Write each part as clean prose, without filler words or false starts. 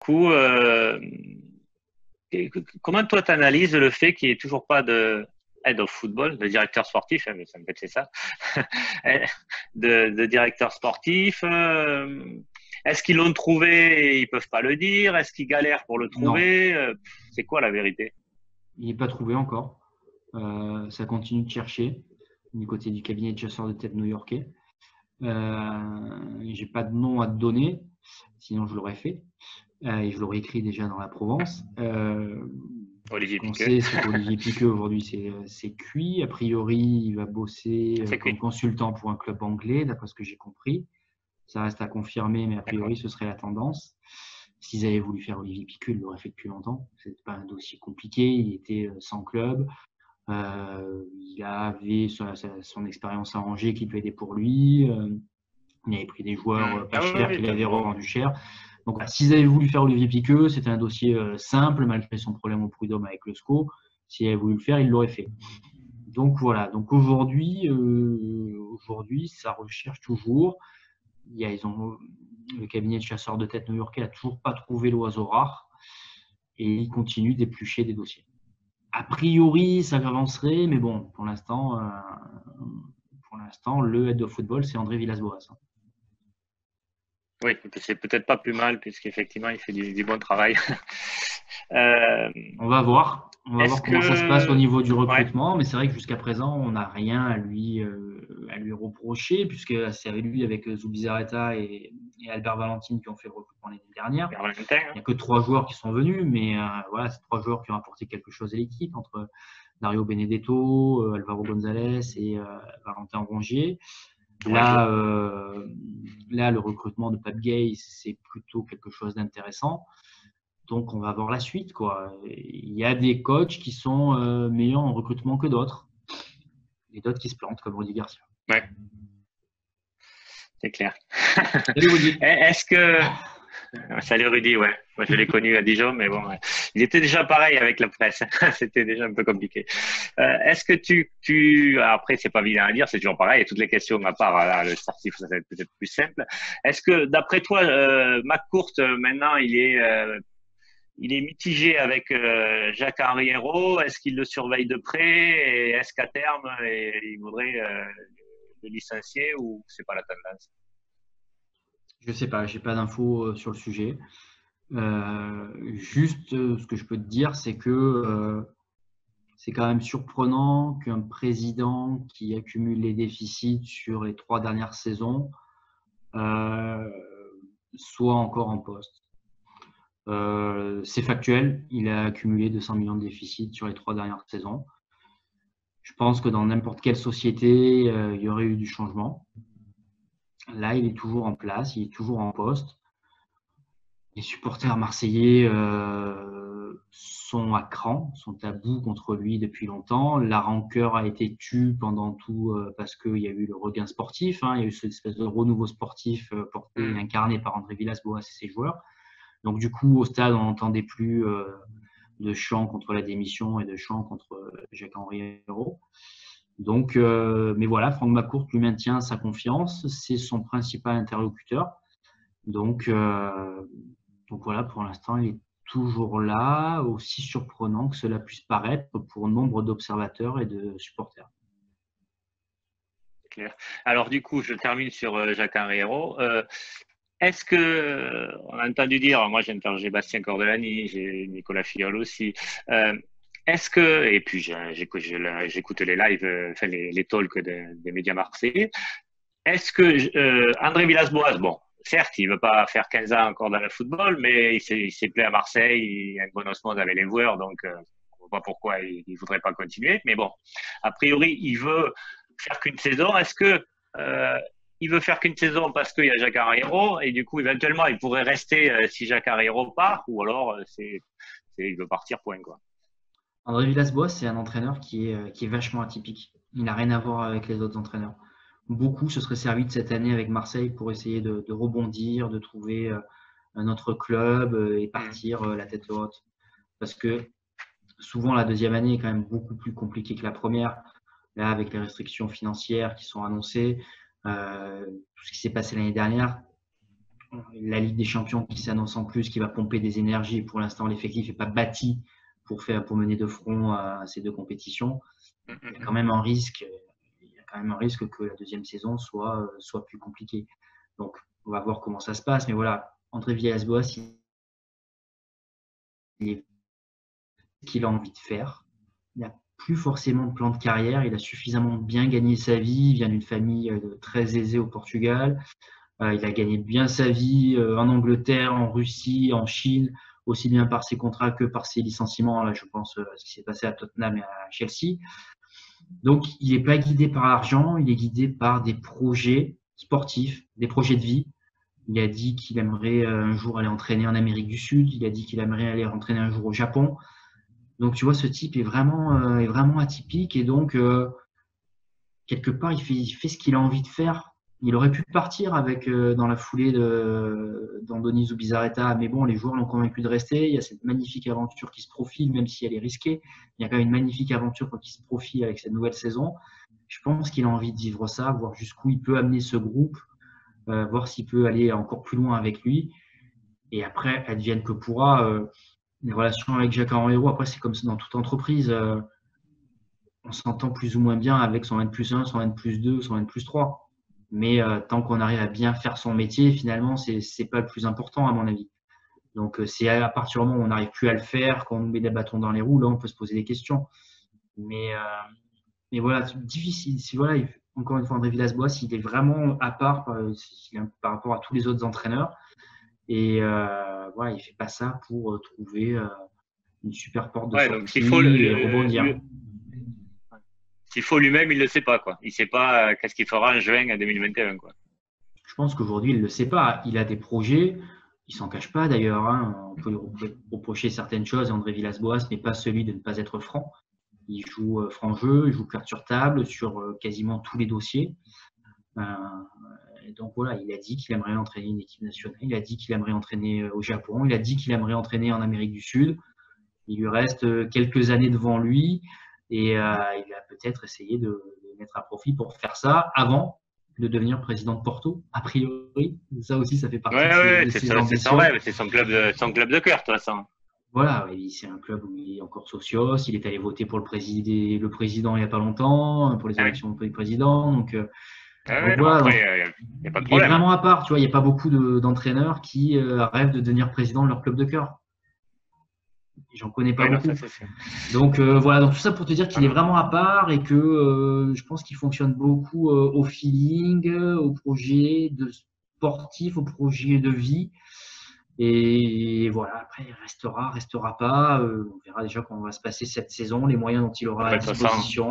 coup, comment toi tu analyses le fait qu'il n'y ait toujours pas de head of football, de directeur sportif, hein, mais ça me fait c'est ça, de directeur sportif. Est-ce qu'ils l'ont trouvé et ils peuvent pas le dire? Est-ce qu'ils galèrent pour le Non, trouver? C'est quoi la vérité? il n'est pas trouvé encore. Ça continue de chercher du côté du cabinet de chasseurs de tête new-yorkais. J'ai pas de nom à te donner, sinon je l'aurais fait. Et je l'aurais écrit déjà dans la Provence. Ce Olivier qu'on Piqueux, sait, c'est qu'Olivier Piqueux, aujourd'hui, c'est cuit. A priori, il va bosser c'est comme cuit. consultant pour un club anglais, d'après ce que j'ai compris. Ça reste à confirmer, mais a D'accord. priori, ce serait la tendance. S'ils avaient voulu faire Olivier Piqueux, ils l'auraient fait depuis longtemps. Ce n'est pas un dossier compliqué. Il était sans club. Il avait son expérience à Angers qui plaidait pour lui. Il avait pris des joueurs pas Ah chers oui, qu'il avait bon. revendus cher. Donc, voilà, s'ils avaient voulu faire Olivier Piqueux, c'était un dossier simple, malgré son problème au prud'homme avec le SCO. S'ils avaient voulu le faire, ils l'auraient fait. Donc voilà. Donc aujourd'hui, ça recherche toujours. Ils ont le cabinet de chasseurs de tête new-yorkais n'a toujours pas trouvé l'oiseau rare et ils continuent d'éplucher des dossiers. A priori, ça avancerait, mais bon, pour l'instant, le head of football, c'est André Villas-Boas. Oui, c'est peut-être pas plus mal puisqu'effectivement il fait du bon travail. Euh, On va voir. On va est-ce voir comment ça se passe au que, niveau du ouais, recrutement, mais c'est vrai que jusqu'à présent, on n'a rien à lui reprocher, puisque c'est lui avec Zubizarreta et Albert Valentine qui ont fait le recrutement l'année dernière. vers Valentin, Il hein. n'y a que 3 joueurs qui sont venus, mais voilà, c'est 3 joueurs qui ont apporté quelque chose à l'équipe, entre Dario Benedetto, Alvaro González et Valentin Rongier. Rongier. Là, le recrutement de Pape Gay, c'est plutôt quelque chose d'intéressant. Donc, on va voir la suite, quoi. Il y a des coachs qui sont meilleurs en recrutement que d'autres, et d'autres qui se plantent, comme Rudy Garcia. Ouais, c'est clair. Salut Rudy. Est-ce que, salut Rudy, ouais. Moi, je l'ai connu à Dijon, mais bon, ouais. Il était déjà pareil avec la presse. C'était déjà un peu compliqué. Est-ce que après, c'est pas évident à dire, c'est toujours pareil. Et toutes les questions, à part là, le sportif, ça va être peut-être plus simple. Est-ce que, d'après toi, McCourt, maintenant, il est mitigé avec Jacques-Henri Hérault. Est-ce qu'il le surveille de près? Et est-ce qu'à terme, il voudrait le licencier ou c'est pas la tendance? Je sais pas, j'ai pas d'infos sur le sujet. Juste, ce que je peux te dire, c'est que c'est quand même surprenant qu'un président qui accumule les déficits sur les 3 dernières saisons euh, soit encore en poste. C'est factuel, il a accumulé 200 millions de déficits sur les 3 dernières saisons. Je pense que dans n'importe quelle société, il y aurait eu du changement. Là, il est toujours en place, il est toujours en poste. Les supporters marseillais sont à cran, sont à bout contre lui depuis longtemps. La rancœur a été tue pendant tout parce qu'il y a eu le regain sportif. Il y a eu cette espèce de renouveau sportif porté et Hmm. incarné par André Villas-Boas et ses joueurs. Donc du coup, au stade, on n'entendait plus de chants contre la démission et de chants contre Jacques-Henri Hérault. Donc, mais voilà, Franck McCourt lui maintient sa confiance. C'est son principal interlocuteur. Donc, donc voilà, pour l'instant, il est toujours là, aussi surprenant que cela puisse paraître pour nombre d'observateurs et de supporters. Clair. Alors du coup, je termine sur Jacques-Henri Hérault. Est-ce que, on a entendu dire, moi j'ai entendu Bastien Cordelani, j'ai Nicolas Filleul aussi, est-ce que, et puis j'écoute les lives, enfin les talks des médias marseillais, est-ce que André Villas-Boas, bon, certes, il ne veut pas faire 15 ans encore dans le football, mais il s'est plaît à Marseille, il a une bonne osmose avec les joueurs, donc on ne voit pas pourquoi il ne voudrait pas continuer. Mais bon, a priori, il veut faire qu'une saison. Est-ce que il veut faire qu'une saison parce qu'il y a Jacques Henriero et du coup, éventuellement, il pourrait rester si Jacques Henriero part, ou alors il veut partir, point, quoi. André Villas-Boas, c'est un entraîneur qui est vachement atypique. Il n'a rien à voir avec les autres entraîneurs. Beaucoup se seraient servis de cette année avec Marseille pour essayer de rebondir, de trouver un autre club et Mm. partir la tête haute. Parce que souvent, la deuxième année est quand même beaucoup plus compliquée que la première. Là, avec les restrictions financières qui sont annoncées, tout ce qui s'est passé l'année dernière, la Ligue des Champions qui s'annonce en plus, qui va pomper des énergies. Pour l'instant, l'effectif n'est pas bâti pour mener de front à ces deux compétitions. Il y a quand même un risque. Il y a quand même un risque que la deuxième saison soit plus compliquée. Donc, on va voir comment ça se passe. Mais voilà, André Villas-Boas, il est ce qu'il a envie de faire. Il n'a plus forcément de plan de carrière. Il a suffisamment bien gagné sa vie. Il vient d'une famille très aisée au Portugal. Il a gagné bien sa vie en Angleterre, en Russie, en Chine, aussi bien par ses contrats que par ses licenciements. Là, je pense à ce qui s'est passé à Tottenham et à Chelsea. Donc, il n'est pas guidé par l'argent, il est guidé par des projets sportifs, des projets de vie. Il a dit qu'il aimerait un jour aller entraîner en Amérique du Sud. Il a dit qu'il aimerait aller entraîner un jour au Japon. Donc, tu vois, ce type est vraiment atypique. Et donc, quelque part, il fait ce qu'il a envie de faire. Il aurait pu partir dans la foulée d'Andoni Zubizarreta. Mais bon, les joueurs l'ont convaincu de rester. Il y a cette magnifique aventure qui se profile, même si elle est risquée. Il y a quand même une magnifique aventure qui se profile avec cette nouvelle saison. Je pense qu'il a envie de vivre ça, voir jusqu'où il peut amener ce groupe, voir s'il peut aller encore plus loin avec lui. Et après, advienne que pourra. Les relations avec Jacques Henriot, après, c'est comme dans toute entreprise. On s'entend plus ou moins bien avec son N+1, son N+2, son N+3. Mais tant qu'on arrive à bien faire son métier, finalement, c'est pas le plus important, à mon avis. Donc, c'est à partir du moment où on n'arrive plus à le faire, qu'on nous met des bâtons dans les roues, là, on peut se poser des questions. Mais voilà, c'est difficile. Voilà, encore une fois, André Villas-Boas, il est vraiment à part par rapport à tous les autres entraîneurs. Et voilà, il ne fait pas ça pour trouver une super porte de sortie et rebondir. S'il faut lui-même, il ne le sait pas, quoi. Il ne sait pas qu'est-ce qu'il fera en juin 2021, quoi. Je pense qu'aujourd'hui, il ne le sait pas. Il a des projets. Il ne s'en cache pas, d'ailleurs. On peut lui reprocher certaines choses. André Villas-Boas n'est pas celui de ne pas être franc. Il joue franc jeu, il joue carte sur table sur quasiment tous les dossiers. Donc voilà, il a dit qu'il aimerait entraîner une équipe nationale. Il a dit qu'il aimerait entraîner au Japon. Il a dit qu'il aimerait entraîner en Amérique du Sud. Il lui reste quelques années devant lui. Et il va peut-être essayer de mettre à profit pour faire ça avant de devenir président de Porto, a priori. Ça aussi, ça fait partie de ses ambitions. C'est son rêve, c'est son club de cœur, de toute façon. Voilà, c'est un club où il est encore socios. Il est allé voter pour le président il n'y a pas longtemps, pour les élections du président. Donc voilà, il est vraiment à part. Tu vois, il n'y a pas beaucoup d'entraîneurs qui rêvent de devenir président de leur club de cœur. J'en connais pas beaucoup. Donc voilà, donc tout ça pour te dire qu'il est vraiment à part et que je pense qu'il fonctionne beaucoup au feeling, au projet de sportif, au projet de vie. Et voilà, après il restera pas. On verra déjà comment va se passer cette saison, les moyens dont il aura à disposition.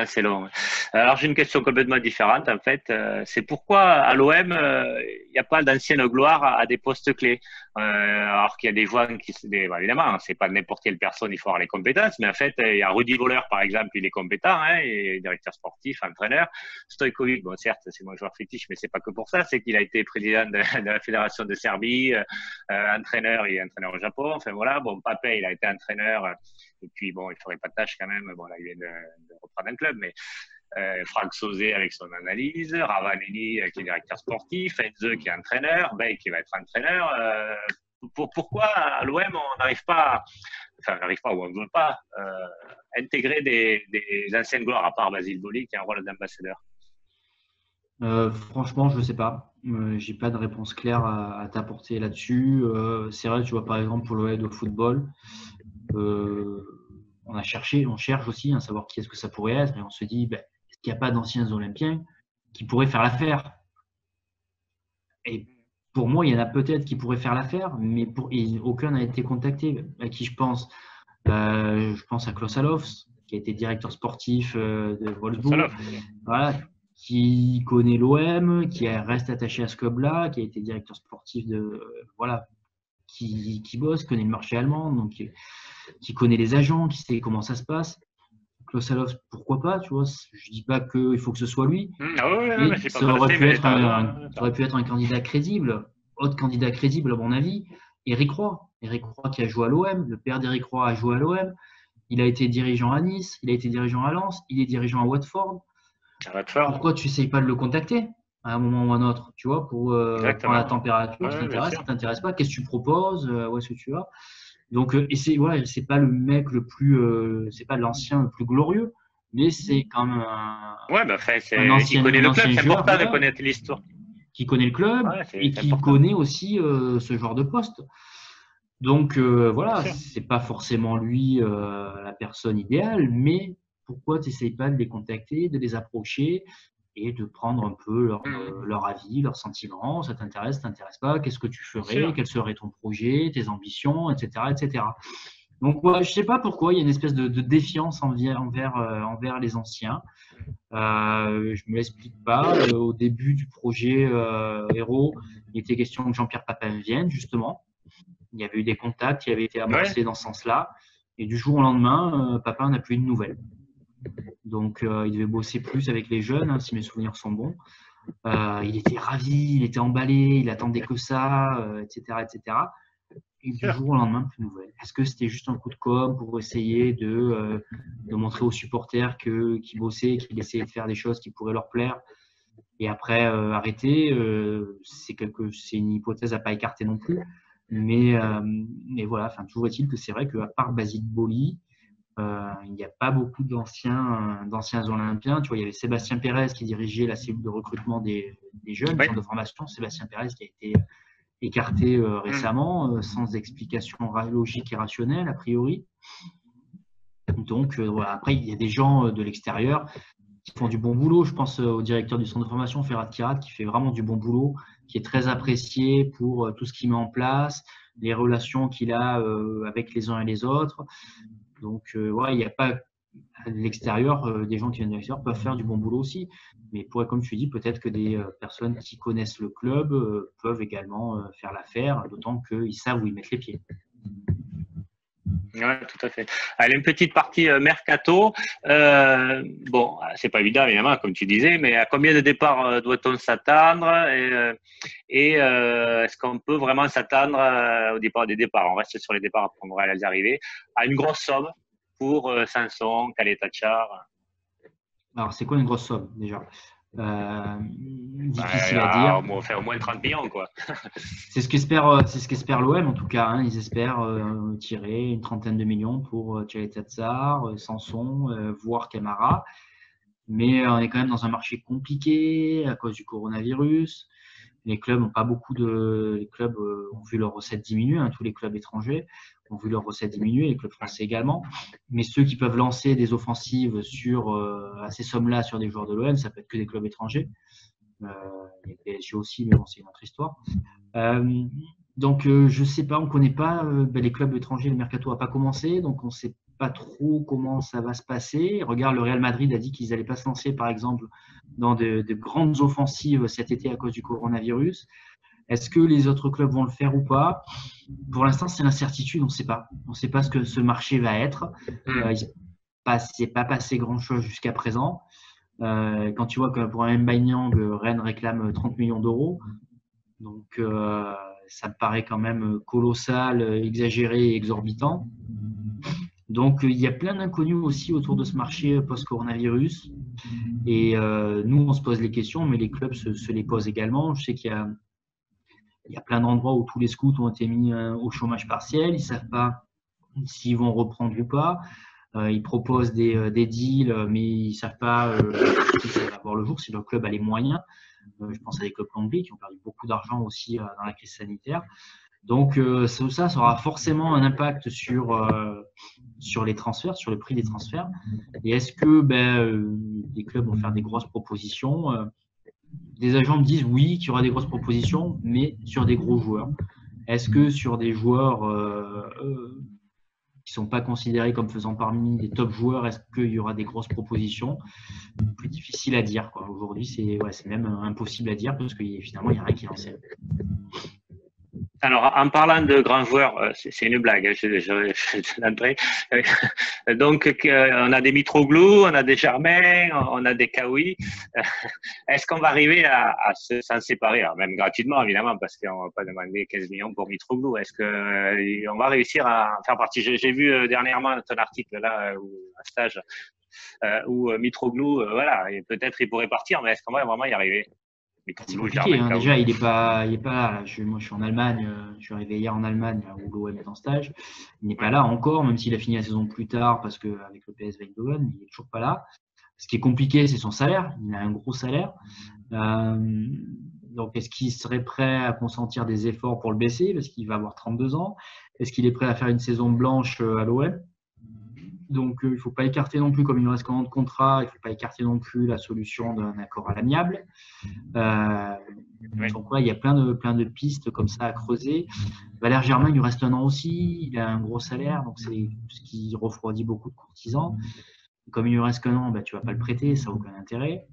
C'est long. Alors, j'ai une question complètement différente, en fait. C'est pourquoi à l'OM, il n'y a pas d'ancienne gloire à des postes clés. Alors qu'il y a des joueurs évidemment, c'est pas n'importe quelle personne, il faut avoir les compétences, mais en fait, il y a Rudy Voller, par exemple, il est compétent, il est directeur sportif, entraîneur. Stojkovic, bon, certes, c'est mon joueur fétiche, mais c'est pas que pour ça, c'est qu'il a été président de la Fédération de Serbie, entraîneur et entraîneur au Japon. Enfin, voilà. Bon, Papé, il a été entraîneur. Et puis, bon, il ne ferait pas de tâche quand même. Bon, là, il vient de reprendre un club, mais Franck Sauzet avec son analyse, Ravanelli qui est directeur sportif, Enze qui est entraîneur, Bey qui va être entraîneur. Pourquoi à l'OM, on n'arrive pas, ou on ne veut pas intégrer des anciennes gloires, à part Basile Boli qui a un rôle d'ambassadeur? Franchement, je ne sais pas. J'ai pas de réponse claire à t'apporter là-dessus. C'est vrai, tu vois, par exemple, pour l'OM de football, on cherche aussi à savoir qui est-ce que ça pourrait être, et on se dit, est-ce qu'il n'y a pas d'anciens Olympiens qui pourraient faire l'affaire? Et pour moi, il y en a peut-être qui pourraient faire l'affaire, mais aucun n'a été contacté. À qui je pense? Je pense à Klaus Allofs, qui a été directeur sportif de Wolfsburg. Voilà, qui connaît l'OM, qui reste attaché à ce club-là, qui a été directeur sportif qui bosse, connaît le marché allemand, donc qui connaît les agents, qui sait comment ça se passe. Klaus Allofs, pourquoi pas, tu vois. Je dis pas qu'il faut que ce soit lui, mais ça aurait pu être un candidat crédible. Autre candidat crédible, à mon avis, Eric Roy. Eric Roy qui a joué à l'OM, le père d'Eric Roy a joué à l'OM. Il a été dirigeant à Nice, il a été dirigeant à Lens, il est dirigeant à Watford. Pourquoi tu n'essayes pas de le contacter? à un moment ou à un autre, tu vois, pour prendre la Exactement. température, ça Ouais, bien t'intéresse, sûr. ça t'intéresse pas, qu'est-ce que tu proposes, où est-ce que tu vas. Donc, et c'est pas le mec le plus, c'est pas l'ancien le plus glorieux, mais c'est quand même Ouais, bah, enfin, il connaît un le club. ancien C'est joueur, important de voilà, connaître l'histoire. qui connaît le club Ouais, et c'est qui important. connaît aussi ce genre de poste. Donc Bien voilà, sûr. c'est pas forcément lui la personne idéale, mais pourquoi tu n'essayes pas de les contacter, de les approcher et de prendre un peu Mhm. leur avis, leurs sentiments, ça t'intéresse pas, qu'est-ce que tu Bien ferais, sûr. quel serait ton projet, tes ambitions, etc., etc. Donc ouais, je sais pas pourquoi il y a une espèce de défiance envers les anciens. Je me l'explique pas. Au début du projet Héros, il était question que Jean-Pierre Papin vienne justement. Il y avait eu des contacts qui avaient été Ouais. amorcés dans ce sens-là. Et du jour au lendemain, Papin n'a plus eu de nouvelles. Donc, il devait bosser plus avec les jeunes, hein, si mes souvenirs sont bons. Il était ravi, il était emballé, il attendait que ça, etc., etc. Et du Sûr. jour au lendemain, plus de nouvelles. Est-ce que c'était juste un coup de com pour essayer de montrer aux supporters qu'il bossait, qu'il essayait de faire des choses qui pourraient leur plaire et après arrêter c'est une hypothèse à pas écarter non plus. Mais voilà, enfin, toujours est-il que c'est vrai qu'à part Basile Boli, il n'y a pas beaucoup d'anciens Olympiens. Tu vois, il y avait Sébastien Pérez qui dirigeait la cellule de recrutement des jeunes, du Oui. centre de formation. Sébastien Pérez qui a été écarté Mhm. récemment, sans explication logique et rationnelle, a priori. Donc, voilà. Après, il y a des gens de l'extérieur qui font du bon boulot. Je pense au directeur du centre de formation, Ferrat Kirat, qui fait vraiment du bon boulot, qui est très apprécié pour tout ce qu'il met en place, les relations qu'il a avec les uns et les autres. Donc, ouais, il n'y a pas à l'extérieur, des gens qui viennent de l'extérieur peuvent faire du bon boulot aussi. Mais comme tu dis, peut-être que des personnes qui connaissent le club peuvent également faire l'affaire, d'autant qu'ils savent où ils mettent les pieds. Ouais, tout à fait. Allez, une petite partie mercato. Bon, c'est pas évident évidemment, comme tu disais, mais à combien de départs doit-on s'attendre est-ce qu'on peut vraiment s'attendre au départ des départs? On reste sur les départs, après on va les arriver à une grosse somme pour Sanson, Kaletachar. Alors, c'est quoi une grosse somme déjà? Difficile à Bah, dire. au moins 30 millions, quoi. C'est ce qu'espère l'OM en tout cas, hein. Ils espèrent tirer une trentaine de millions pour Tchaletatsar, Sanson, voire Camara. Mais on est quand même dans un marché compliqué à cause du coronavirus. Les clubs ont pas beaucoup de, les clubs ont vu leurs recettes diminuer, hein. Tous les clubs étrangers ont vu leurs recettes diminuer, les clubs français également. Mais ceux qui peuvent lancer des offensives à ces sommes-là sur des joueurs de l'OM, ça peut être que des clubs étrangers. Il y a le PSG aussi, mais bon, c'est une autre histoire. Euh, donc, je sais pas, on connaît pas les clubs étrangers, le mercato n'a pas commencé, donc on sait pas trop comment ça va se passer. Regarde, le Real Madrid a dit qu'ils n'allaient pas se lancer, par exemple, dans de grandes offensives cet été à cause du coronavirus. Est-ce que les autres clubs vont le faire ou pas? Pour l'instant, c'est l'incertitude, on ne sait pas. On ne sait pas ce que ce marché va être. Il ne s'est pas passé grand-chose jusqu'à présent. Quand tu vois que pour un Mbanyang, Rennes réclame 30 millions d'euros, donc ça me paraît quand même colossal, exagéré et exorbitant. Donc il y a plein d'inconnus aussi autour de ce marché post-coronavirus. Et nous, on se pose les questions, mais les clubs se les posent également. Je sais il y a plein d'endroits où tous les scouts ont été mis au chômage partiel. Ils ne savent pas s'ils vont reprendre ou pas. Ils proposent des deals, mais ils ne savent pas si ça va voir le jour, si leur club a les moyens. Je pense à des clubs anglais qui ont perdu beaucoup d'argent aussi dans la crise sanitaire. Donc, ça aura forcément un impact sur les transferts, sur le prix des transferts. Et est-ce que les clubs vont faire des grosses propositions? Des agents me disent oui, qu'il y aura des grosses propositions, mais sur des gros joueurs. Est-ce que sur des joueurs qui ne sont pas considérés comme faisant parmi les top joueurs, est-ce qu'il y aura des grosses propositions? Plus difficile à dire. Aujourd'hui, c'est même impossible à dire parce que finalement, il n'y a rien qui est lancé. Alors, en parlant de grands joueurs, c'est une blague, hein, je l'entrée. Donc, on a des Mitroglou, on a des Germain, on a des Kawi. Est-ce qu'on va arriver à s'en séparer? Alors, même gratuitement, évidemment, parce qu'on ne va pas demander 15 millions pour Mitroglou. Est-ce qu'on va réussir à en faire partie? J'ai vu dernièrement ton article là, un stage, où Mitroglou, voilà, et peut-être il pourrait partir, mais est-ce qu'on va vraiment y arriver? C'est Mitroglou, compliqué. Germain Cahoui. Déjà, il est pas là. Moi, je suis en Allemagne. Je suis arrivé hier en Allemagne là, où l'OM est en stage. Il n'est pas là encore, même s'il a fini la saison plus tard parce qu'avec le PSV Eindhoven, il est toujours pas là. Ce qui est compliqué, c'est son salaire. Il a un gros salaire. Donc, est-ce qu'il serait prêt à consentir des efforts pour le baisser parce qu'il va avoir 32 ans? Est-ce qu'il est prêt à faire une saison blanche à l'OM? Donc, il ne faut pas écarter non plus, comme il nous reste qu'un an de contrat, il ne faut pas écarter non plus la solution d'un accord à l'amiable. Donc, ouais, il y a plein de pistes comme ça à creuser. Valère Germain, il lui reste un an aussi. Il a un gros salaire, donc c'est ce qui refroidit beaucoup de courtisans. Comme il lui reste qu'un an, tu ne vas pas le prêter, ça n'a aucun intérêt.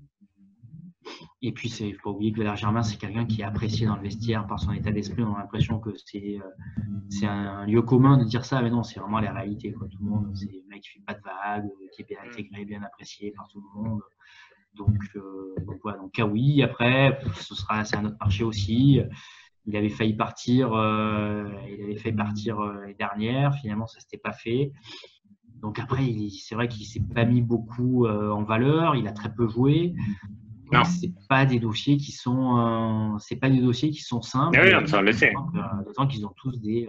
Et puis, il ne faut pas oublier que Valère Germain, c'est quelqu'un qui est apprécié dans le vestiaire par son état d'esprit. On a l'impression que c'est un lieu commun de dire ça, mais non, c'est vraiment la réalité, quoi. Tout le monde, c'est le mec qui ne fait pas de vagues, qui est bien intégré, bien apprécié par tout le monde. Donc voilà, donc Cahoui, après, c'est un autre marché aussi. Il avait failli partir l'année dernière. Finalement, ça ne s'était pas fait. Donc après, c'est vrai qu'il ne s'est pas mis beaucoup en valeur. Il a très peu joué. C'est pas des dossiers qui sont simples. Oui, ça on le sait. D'autant qu'ils ont tous des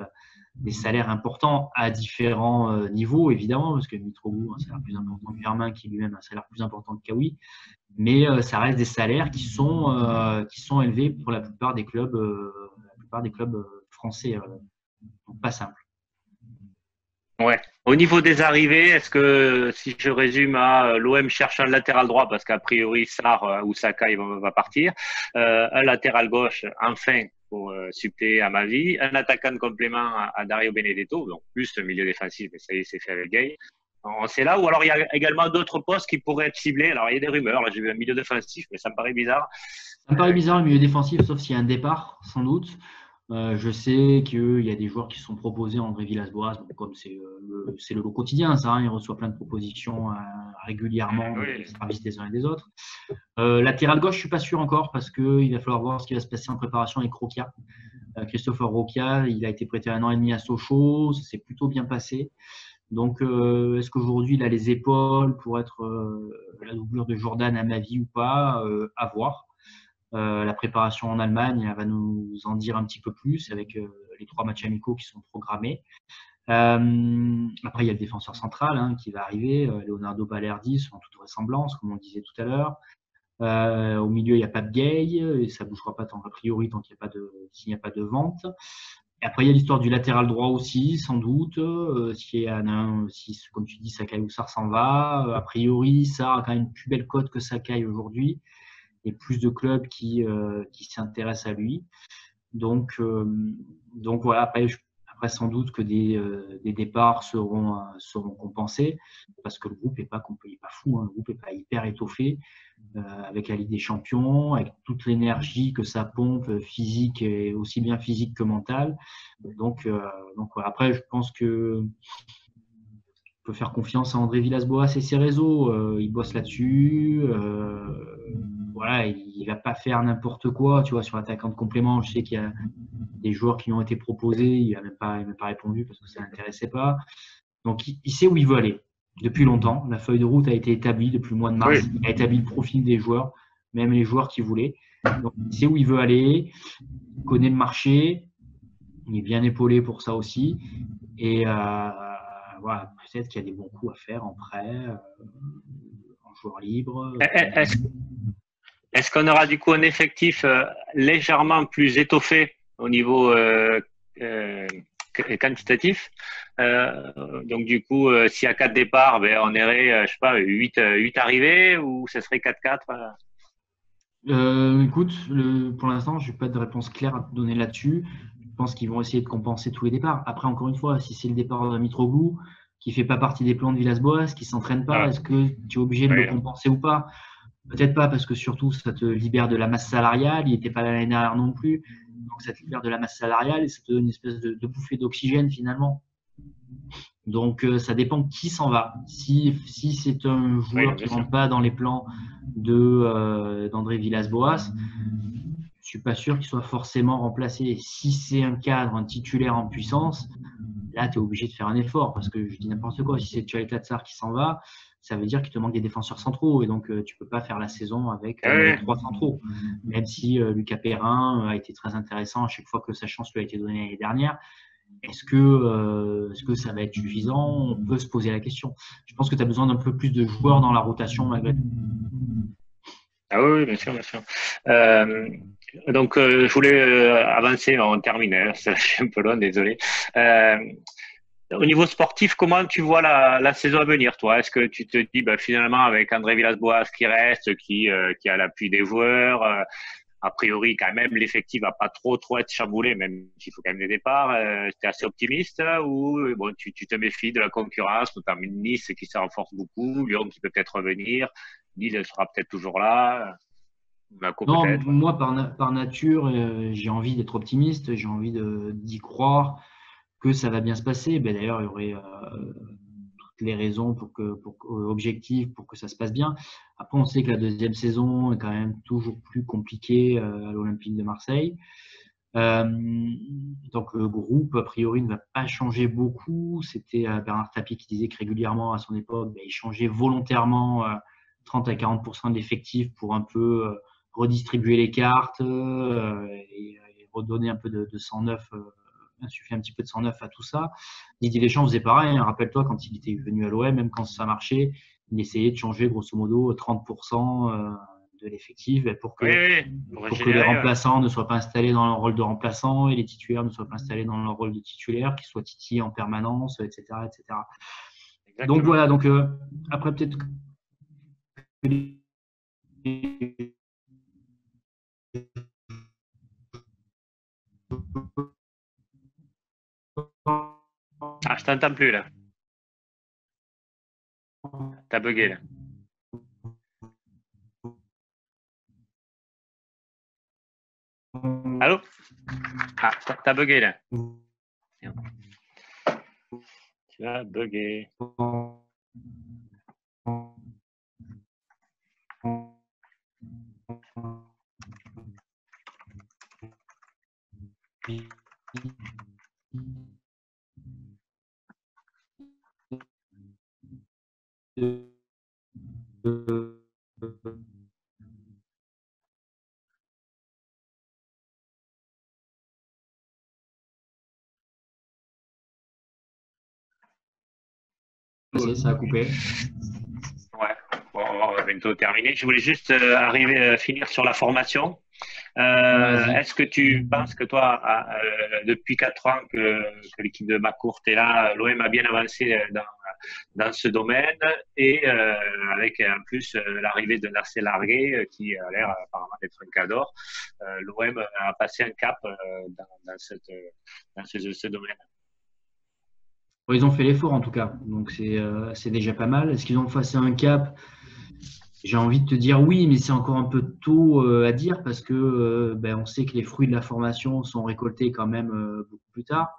salaires importants à différents niveaux, évidemment, parce que Mitroglou a un salaire plus important que Germain, qui lui-même a un salaire plus important que Cahoui. Mais ça reste des salaires qui sont élevés pour la plupart des clubs français. Donc pas simple. Ouais. Au niveau des arrivées, est-ce que, si je résume, l'OM cherche un latéral droit parce qu'a priori Sarr ou Sakai va partir, un latéral gauche, enfin, pour suppléer à ma vie, un attaquant de complément à Dario Benedetto, donc plus le milieu défensif, mais ça y est, c'est fait avec Gay. C'est là, ou alors il y a également d'autres postes qui pourraient être ciblés. Alors il y a des rumeurs, là j'ai vu un milieu défensif, mais ça me paraît bizarre. Ça me paraît bizarre le milieu défensif, sauf s'il y a un départ, sans doute. Je sais qu'il y a des joueurs qui sont proposés à André Villas-Boas, comme c'est le lot quotidien, ça, hein, il reçoit plein de propositions régulièrement des services des uns et des autres. Latéral gauche, je ne suis pas sûr encore parce qu'il va falloir voir ce qui va se passer en préparation avec Roca. Christopher Roca, il a été prêté 1 an et demi à Sochaux, ça s'est plutôt bien passé. Donc, est-ce qu'aujourd'hui il a les épaules pour être la doublure de Jordan à ma vie ou pas? À voir. La préparation en Allemagne va nous en dire un petit peu plus avec les 3 matchs amicaux qui sont programmés. Après, il y a le défenseur central qui va arriver, Leonardo Balerdi, en toute vraisemblance, comme on disait tout à l'heure. Au milieu, il n'y a pas de Gay, et ça ne bougera pas a priori tant qu'il n'y a pas de vente. Et après, il y a l'histoire du latéral droit aussi, sans doute. Si, comme tu dis, Sakai ou Sarr s'en va, a priori, Sarr a quand même une plus belle cote que Sakai aujourd'hui. Et plus de clubs qui s'intéressent à lui. Donc voilà, après sans doute que des départs seront compensés parce que le groupe n'est pas fou, hein, le groupe n'est pas hyper étoffé avec la Ligue des Champions, avec toute l'énergie que ça pompe physique et aussi bien physique que mentale. Donc voilà. Après je pense que on peut faire confiance à André Villas-Boas et ses réseaux. Il bosse là-dessus. Voilà, il ne va pas faire n'importe quoi, tu vois, sur l'attaquant de complément. Je sais qu'il y a des joueurs qui lui ont été proposés. Il n'a même pas répondu parce que ça ne l'intéressait pas. Donc, il sait où il veut aller depuis longtemps. La feuille de route a été établie depuis le mois de mars. Oui. Il a établi le profil des joueurs, même les joueurs qu'il voulait. Donc, il sait où il veut aller. Il connaît le marché. Il est bien épaulé pour ça aussi. Et voilà, peut-être qu'il y a des bons coups à faire en prêt, en joueur libre. Est-ce qu'on aura du coup un effectif légèrement plus étoffé au niveau quantitatif? Donc du coup, s'il y a 4 départs, on irait, je sais pas, 8 arrivées ou ce serait 4-4? Écoute, pour l'instant, je n'ai pas de réponse claire à te donner là-dessus. Je pense qu'ils vont essayer de compenser tous les départs. Après, encore une fois, si c'est le départ de Mitroglou, qui ne fait pas partie des plans de Villas-Boas, qui ne s'entraîne pas, est-ce que tu es obligé de le compenser ou pas? Peut-être pas, parce que surtout, ça te libère de la masse salariale. Il n'était pas là l'année dernière non plus. Donc, ça te libère de la masse salariale et ça te donne une espèce de bouffée d'oxygène finalement. Donc, ça dépend qui s'en va. Si c'est un joueur qui ne rentre pas dans les plans d'André Villas-Boas, je ne suis pas sûr qu'il soit forcément remplacé. Si c'est un cadre, un titulaire en puissance, là, tu es obligé de faire un effort parce que je dis n'importe quoi. Si c'est Tchouaï Tatsar qui s'en va, ça veut dire qu'il te manque des défenseurs centraux. Et donc, tu peux pas faire la saison avec Ouais. 3 centraux. Même si Lucas Perrin a été très intéressant à chaque fois que sa chance lui a été donnée l'année dernière. Est-ce que ça va être suffisant? On peut se poser la question. Je pense que tu as besoin d'un peu plus de joueurs dans la rotation malgré tout. Ah oui, bien sûr, bien sûr. Donc, je voulais avancer, on termine, hein, je suis un peu loin, désolé. Au niveau sportif, comment tu vois la saison à venir, toi? Est-ce que tu te dis, bah, finalement, avec André Villas-Boas qui reste, qui a l'appui des joueurs, a priori, quand même, l'effectif va pas trop être chamboulé, même s'il faut quand même des départs. Tu es assez optimiste ou bon, tu te méfies de la concurrence, notamment Nice qui se renforce beaucoup, Lyon qui peut peut-être revenir, Lille sera peut-être toujours là, Monaco Non, peut-être. moi, par nature, j'ai envie d'être optimiste, j'ai envie d'y croire que ça va bien se passer. Ben, d'ailleurs, il y aurait toutes les raisons objectives pour que ça se passe bien. Après, on sait que la deuxième saison est quand même toujours plus compliquée à l'Olympique de Marseille. Donc le groupe, a priori, ne va pas changer beaucoup. C'était Bernard Tapie qui disait que régulièrement, à son époque, ben, il changeait volontairement 30 à 40% de l'effectif pour un peu redistribuer les cartes et redonner un peu de 109, insuffler un petit peu de 109 à tout ça. Didier Deschamps faisait pareil, hein. Rappelle-toi, quand il était venu à l'OM, même quand ça marchait, il essayait de changer grosso modo 30% de l'effectif pour Oui, que oui, pour pour que les régénérer. Ouais. remplaçants ne soient pas installés dans leur rôle de remplaçant et les titulaires ne soient pas installés dans leur rôle de titulaire, qu'ils soient titillés en permanence, etc., etc. Donc Exactement. voilà, donc après peut-être que Ah, je t'entends plus là. T'as bugué là. Allô? Ah, t'as bugué là. Tu as bugué. ça a coupé. Ouais. Bon, on va bientôt terminer. Je voulais juste finir sur la formation. Vas-y. Est-ce que tu penses que toi, depuis 4 ans que l'équipe de McCourt est là, l'OM a bien avancé dans ce domaine et avec en plus l'arrivée de Nasser Largué qui a l'air apparemment d'être un cadre, l'OM a passé un cap dans ce domaine. Bon, ils ont fait l'effort en tout cas, donc c'est déjà pas mal. Est-ce qu'ils ont passé un cap? J'ai envie de te dire oui, mais c'est encore un peu tôt à dire parce que ben, on sait que les fruits de la formation sont récoltés quand même beaucoup plus tard.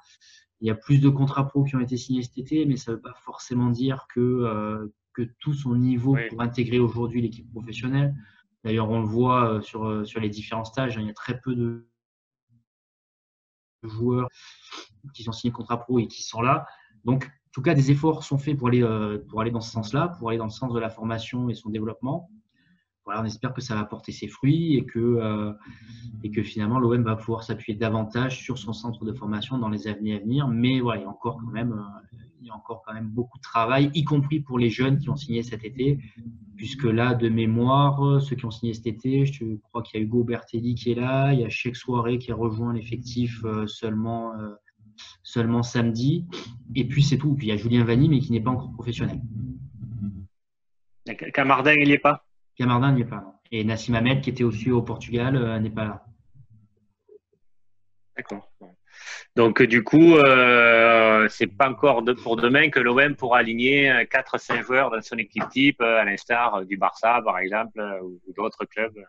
Il y a plus de contrats pro qui ont été signés cet été, mais ça ne veut pas forcément dire que tous sont au niveau Oui, pour intégrer aujourd'hui l'équipe professionnelle. D'ailleurs, on le voit sur les différents stages, hein, il y a très peu de joueurs qui sont signés contrat pro et qui sont là. Donc, en tout cas, des efforts sont faits pour aller dans ce sens-là, pour aller dans le sens de la formation et son développement. Voilà, on espère que ça va porter ses fruits et que finalement l'OM va pouvoir s'appuyer davantage sur son centre de formation dans les années à venir. Mais voilà, il y a encore quand même beaucoup de travail, y compris pour les jeunes qui ont signé cet été, puisque là, de mémoire, ceux qui ont signé cet été, je crois qu'il y a Hugo Bertelli qui est là, il y a Cheikh Souaré qui a rejoint l'effectif seulement samedi, et puis c'est tout. Puis il y a Julien Vanni, mais qui n'est pas encore professionnel. Camardin, il n'y est pas. Camardin n'y est pas. Non. Et Nassim Hamed, qui était aussi au Portugal, n'est pas là. D'accord. Donc, du coup, c'est pas encore pour demain que l'OM pourra aligner 4-5 joueurs dans son équipe type, à l'instar du Barça, par exemple, ou d'autres clubs.